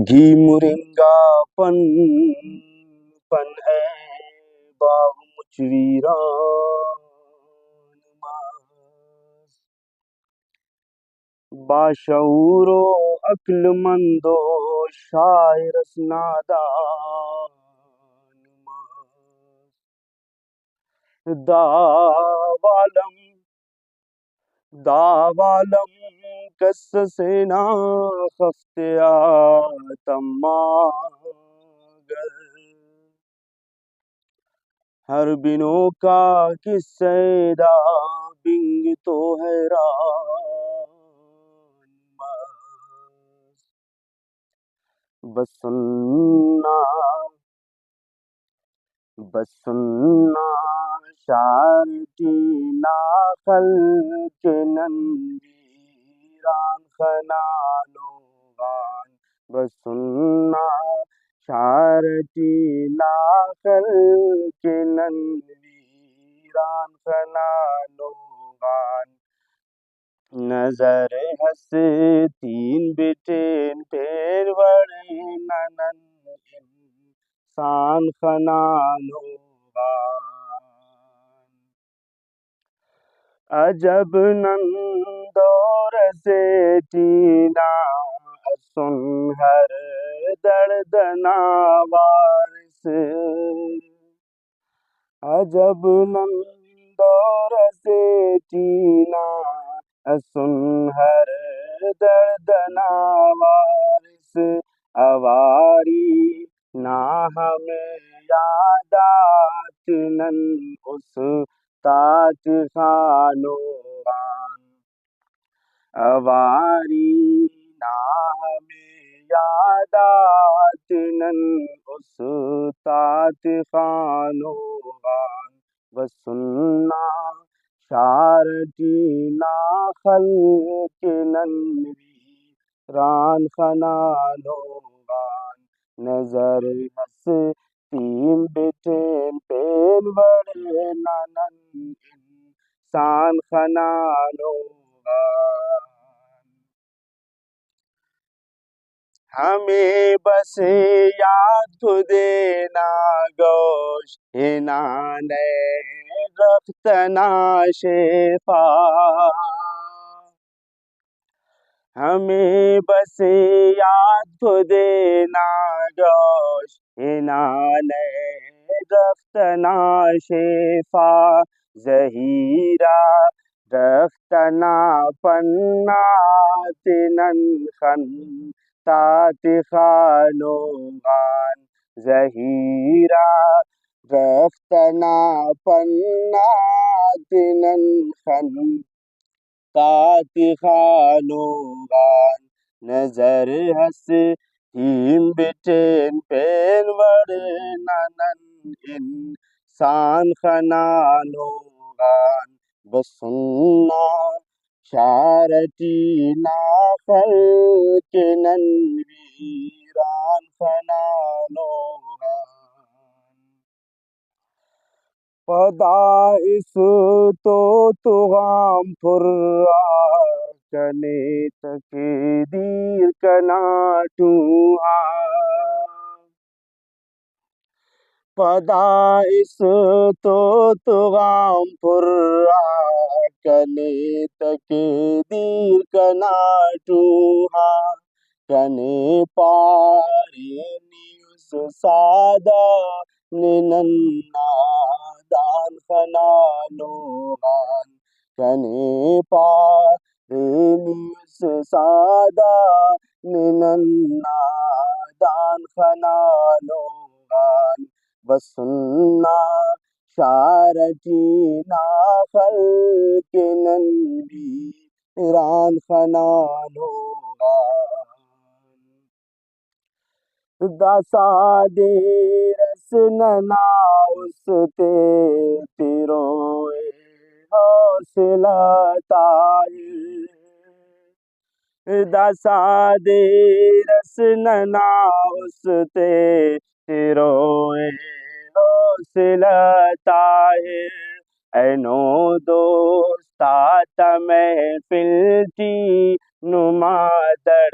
گھی مرنگا پن پن ہے باغ مچ ویران ماس باشعور و عقل مند و شاعر نادان ماس داوالم کس سے ناخفت آتم گر ہر بنو کا قصہ دا بنگ تو حیران ماس بس سننا شارٹی ناخل کے ننویران خنانوغان بس سننا شارٹی ناخل کے ننویران خنانوغان نظر ہستین بٹین پیر بڑے ننن انسان خنانوغان عجب نندور سے ٹینا سن ہر درد ناوارس عجب نندور سے ٹینا سن ہر درد ناوارس اواری نہ ہمیں یادات نن اس تاج خانوغان اواری نہ ہمیں یادات نن اس تاج خانوغان بس سننا شارٹی ناخل کے ننویران خنانوغان نظر ہستیم بٹین پین بڑے ننن انسان خنانوغان ہمیں بس یاد کو دینا گوش ہنانے رفتنا شفا ہمیں بس یاد کو دینا گوش ہنانے رفتنا شفا ظہیرہ رفتنا پنات نن خن تات خانوغان ظہیرہ رفتنا پنات نن خن تات خانوغان نظر ہستیم بٹین پین بڑے ننن انسان خنانوغان بس سننا شارٹی ناخل کے ننویران خنانوغان پدائس تو غام پر کنے تقدیر کناٹوہا پدائس تو غام پر کنے تقدیر کناٹوہا کنے پاری نیوس سادہ ننن نادان خنانوغان کنے پاری نیوس سادہ ننن نادان خنانوغان بس سننا شارٹی ناخل کے ننویران خنانوغان دسادے رس نناؤس تیروئے حوصلہ طاہر دسادے رس نناؤس تیروئے حوصلہ طاہر اینو دوستا محفل ٹی نما دڑ